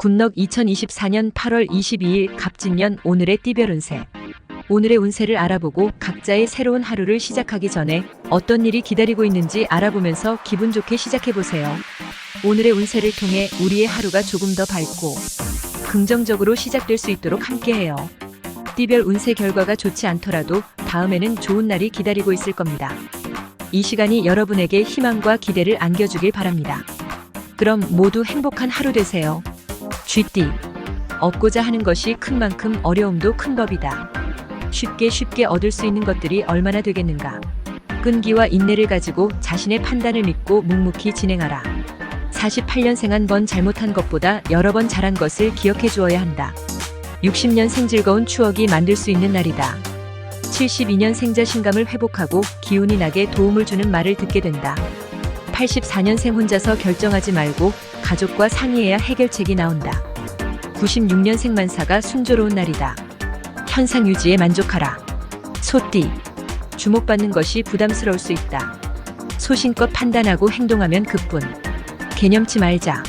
굿넉 2024년 8월 22일 갑진년 오늘의 띠별 운세. 오늘의 운세를 알아보고 각자의 새로운 하루를 시작하기 전에 어떤 일이 기다리고 있는지 알아보면서 기분 좋게 시작해보세요. 오늘의 운세를 통해 우리의 하루가 조금 더 밝고 긍정적으로 시작될 수 있도록 함께해요. 띠별 운세 결과가 좋지 않더라도 다음에는 좋은 날이 기다리고 있을 겁니다. 이 시간이 여러분에게 희망과 기대를 안겨주길 바랍니다. 그럼 모두 행복한 하루 되세요. 쥐띠. 얻고자 하는 것이 큰 만큼 어려움도 큰 법이다. 쉽게 얻을 수 있는 것들이 얼마나 되겠는가. 끈기와 인내를 가지고 자신의 판단을 믿고 묵묵히 진행하라. 48년생 한 번 잘못한 것보다 여러 번 잘한 것을 기억해 주어야 한다. 60년생 즐거운 추억이 만들 수 있는 날이다. 72년생 자신감을 회복하고 기운이 나게 도움을 주는 말을 듣게 된다. 84년생 혼자서 결정하지 말고 가족과 상의해야 해결책이 나온다. 96년생 만사가 순조로운 날이다. 현상 유지에 만족하라. 소띠. 주목받는 것이 부담스러울 수 있다. 소신껏 판단하고 행동하면 그뿐. 개념치 말자.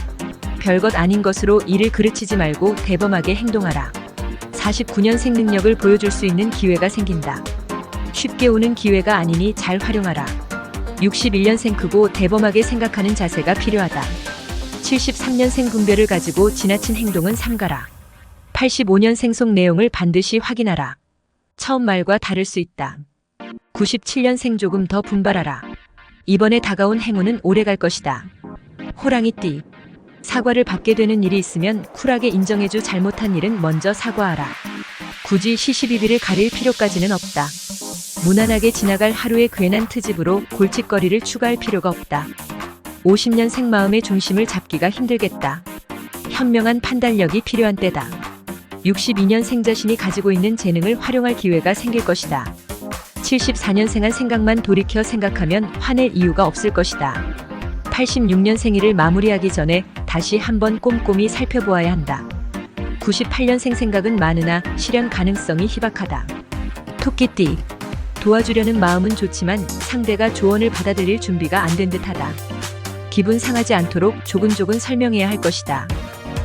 별것 아닌 것으로 일을 그르치지 말고 대범하게 행동하라. 49년생 능력을 보여줄 수 있는 기회가 생긴다. 쉽게 오는 기회가 아니니 잘 활용하라. 61년생 크고 대범하게 생각하는 자세가 필요하다. 73년생 분별을 가지고 지나친 행동은 삼가라. 85년생 속 내용을 반드시 확인하라. 처음 말과 다를 수 있다. 97년생 조금 더 분발하라. 이번에 다가온 행운은 오래 갈 것이다. 호랑이띠. 사과를 받게 되는 일이 있으면 쿨하게 인정해줘. 잘못한 일은 먼저 사과하라. 굳이 시시비비를 가릴 필요까지는 없다. 무난하게 지나갈 하루의 괜한 트집으로 골칫거리를 추가할 필요가 없다. 50년생 마음의 중심을 잡기가 힘들겠다. 현명한 판단력이 필요한 때다. 62년생 자신이 가지고 있는 재능을 활용할 기회가 생길 것이다. 74년생 한 생각만 돌이켜 생각하면 화낼 이유가 없을 것이다. 86년생 일을 마무리하기 전에 다시 한번 꼼꼼히 살펴보아야 한다. 98년생 생각은 많으나 실현 가능성이 희박하다. 토끼띠. 도와주려는 마음은 좋지만 상대가 조언을 받아들일 준비가 안 된 듯하다. 기분 상하지 않도록 조근조근 설명해야 할 것이다.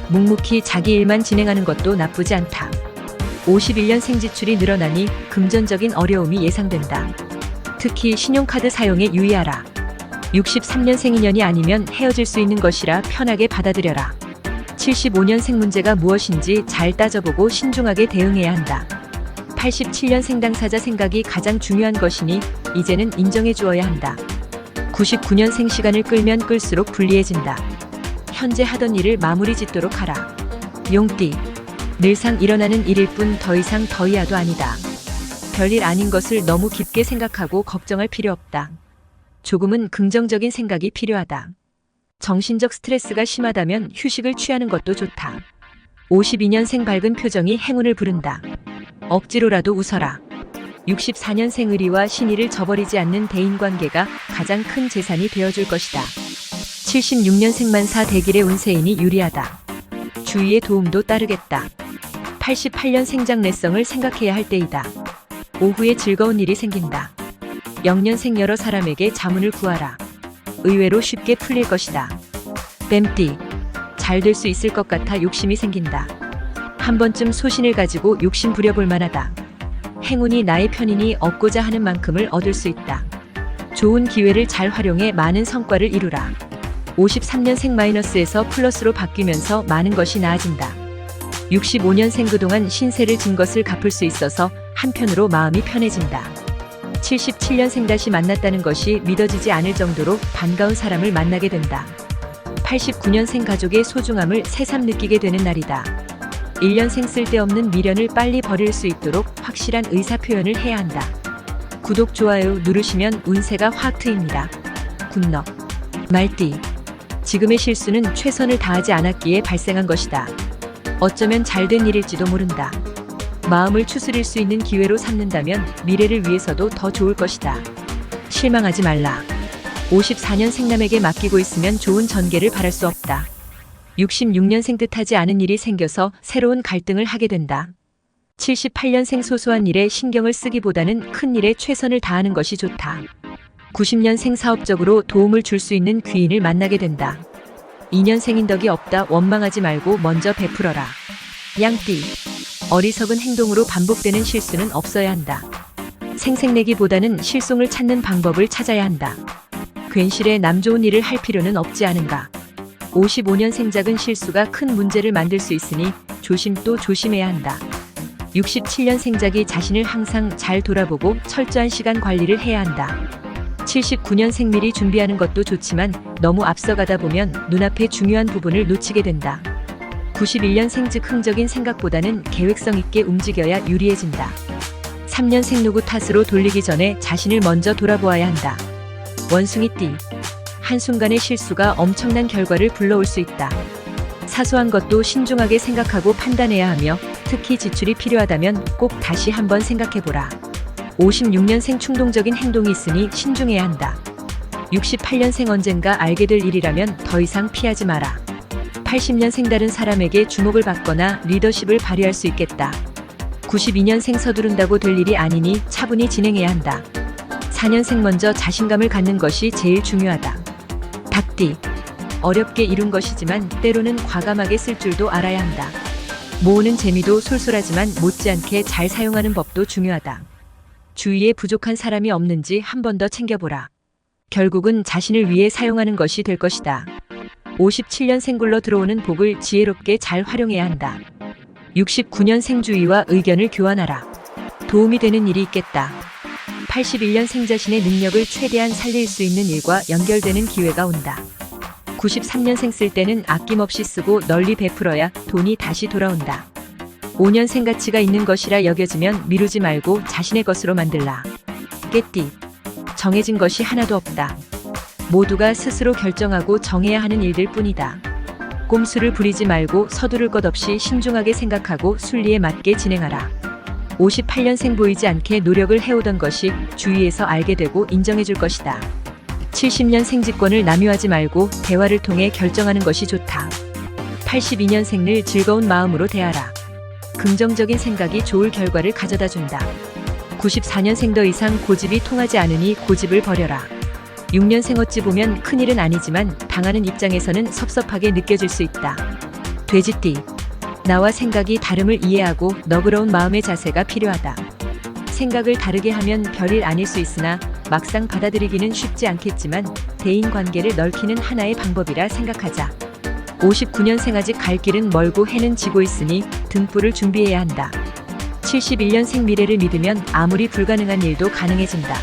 묵묵히 자기 일만 진행하는 것도 나쁘지 않다. 51년생 지출이 늘어나니 금전적인 어려움이 예상된다. 특히 신용카드 사용에 유의하라. 63년생 인연이 아니면 헤어질 수 있는 것이라 편하게 받아들여라. 75년생 문제가 무엇인지 잘 따져보고 신중하게 대응해야 한다. 87년생 당사자 생각이 가장 중요한 것이니 이제는 인정해 주어야 한다. 99년생 시간을 끌면 끌수록 불리해진다. 현재 하던 일을 마무리 짓도록 하라. 용띠. 늘상 일어나는 일일 뿐 더 이상 더이하도 아니다. 별일 아닌 것을 너무 깊게 생각하고 걱정할 필요 없다. 조금은 긍정적인 생각이 필요하다. 정신적 스트레스가 심하다면 휴식을 취하는 것도 좋다. 52년생 밝은 표정이 행운을 부른다. 억지로라도 웃어라. 64년생 의리와 신의를 저버리지 않는 대인관계가 가장 큰 재산이 되어줄 것이다. 76년생 만사 대길의 운세인이 유리하다. 주위의 도움도 따르겠다. 88년생 장래성을 생각해야 할 때이다. 오후에 즐거운 일이 생긴다. 0년생 여러 사람에게 자문을 구하라. 의외로 쉽게 풀릴 것이다. 뱀띠. 잘 될 수 있을 것 같아 욕심이 생긴다. 한 번쯤 소신을 가지고 욕심 부려볼 만하다. 행운이 나의 편이니 얻고자 하는 만큼을 얻을 수 있다. 좋은 기회를 잘 활용해 많은 성과를 이루라. 53년생 마이너스에서 플러스로 바뀌면서 많은 것이 나아진다. 65년생 그동안 신세를 진 것을 갚을 수 있어서 한편으로 마음이 편해진다. 77년생 다시 만났다는 것이 믿어지지 않을 정도로 반가운 사람을 만나게 된다. 89년생 가족의 소중함을 새삼 느끼게 되는 날이다. 1년생 쓸데없는 미련을 빨리 버릴 수 있도록 확실한 의사표현을 해야 한다. 구독, 좋아요 누르시면 운세가 확 트입니다. 굿넉. 말띠. 지금의 실수는 최선을 다하지 않았기에 발생한 것이다. 어쩌면 잘된 일일지도 모른다. 마음을 추스릴 수 있는 기회로 삼는다면 미래를 위해서도 더 좋을 것이다. 실망하지 말라. 54년생 남에게 맡기고 있으면 좋은 전개를 바랄 수 없다. 66년생 뜻하지 않은 일이 생겨서 새로운 갈등을 하게 된다. 78년생 소소한 일에 신경을 쓰기보다는 큰 일에 최선을 다하는 것이 좋다. 90년생 사업적으로 도움을 줄 수 있는 귀인을 만나게 된다. 2년생인 덕이 없다. 원망하지 말고 먼저 베풀어라. 양띠. 어리석은 행동으로 반복되는 실수는 없어야 한다. 생색내기보다는 실속을 찾는 방법을 찾아야 한다. 괜시레 남 좋은 일을 할 필요는 없지 않은가. 55년생 작은 실수가 큰 문제를 만들 수 있으니 조심 또 조심해야 한다. 67년생 작이 자신을 항상 잘 돌아보고 철저한 시간 관리를 해야 한다. 79년생 미리 준비하는 것도 좋지만 너무 앞서가다 보면 눈앞의 중요한 부분을 놓치게 된다. 91년생 즉 흥적인 생각보다는 계획성 있게 움직여야 유리해진다. 3년생 누구 탓으로 돌리기 전에 자신을 먼저 돌아보아야 한다. 원숭이띠. 한순간의 실수가 엄청난 결과를 불러올 수 있다. 사소한 것도 신중하게 생각하고 판단해야 하며 특히 지출이 필요하다면 꼭 다시 한번 생각해보라. 56년생 충동적인 행동이 있으니 신중해야 한다. 68년생 언젠가 알게 될 일이라면 더 이상 피하지 마라. 80년생 다른 사람에게 주목을 받거나 리더십을 발휘할 수 있겠다. 92년생 서두른다고 될 일이 아니니 차분히 진행해야 한다. 4년생 먼저 자신감을 갖는 것이 제일 중요하다. 닭띠. 어렵게 이룬 것이지만 때로는 과감하게 쓸 줄도 알아야 한다. 모으는 재미도 솔솔하지만 못지않게 잘 사용하는 법도 중요하다. 주위에 부족한 사람이 없는지 한 번 더 챙겨보라. 결국은 자신을 위해 사용하는 것이 될 것이다. 57년생 굴러 들어오는 복을 지혜롭게 잘 활용해야 한다. 69년생 주위와 의견을 교환하라. 도움이 되는 일이 있겠다. 81년생 자신의 능력을 최대한 살릴 수 있는 일과 연결되는 기회가 온다. 93년생 쓸 때는 아낌없이 쓰고 널리 베풀어야 돈이 다시 돌아온다. 5년생 가치가 있는 것이라 여겨지면 미루지 말고 자신의 것으로 만들라. 깨띠. 정해진 것이 하나도 없다. 모두가 스스로 결정하고 정해야 하는 일들 뿐이다. 꼼수를 부리지 말고 서두를 것 없이 신중하게 생각하고 순리에 맞게 진행하라. 58년생 보이지 않게 노력을 해오던 것이 주위에서 알게 되고 인정해줄 것이다. 70년생 직권을 남용하지 말고 대화를 통해 결정하는 것이 좋다. 82년생을 즐거운 마음으로 대하라. 긍정적인 생각이 좋을 결과를 가져다 준다. 94년생 더 이상 고집이 통하지 않으니 고집을 버려라. 6년생 어찌 보면 큰일은 아니지만 당하는 입장에서는 섭섭하게 느껴질 수 있다. 돼지띠. 나와 생각이 다름을 이해하고 너그러운 마음의 자세가 필요하다. 생각을 다르게 하면 별일 아닐 수 있으나 막상 받아들이기는 쉽지 않겠지만 대인관계를 넓히는 하나의 방법이라 생각하자. 59년생 아직 갈 길은 멀고 해는 지고 있으니 등불을 준비해야 한다. 71년생 미래를 믿으면 아무리 불가능한 일도 가능해진다.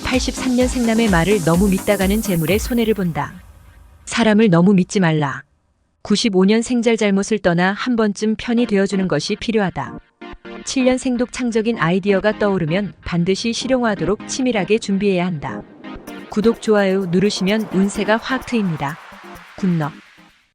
83년생 남의 말을 너무 믿다가는 재물에 손해를 본다. 사람을 너무 믿지 말라. 95년생 잘못을 떠나 한 번쯤 편이 되어주는 것이 필요하다. 7년생도 창적인 아이디어가 떠오르면 반드시 실용화하도록 치밀하게 준비해야 한다. 구독, 좋아요 누르시면 운세가 확 트입니다. 굿럭.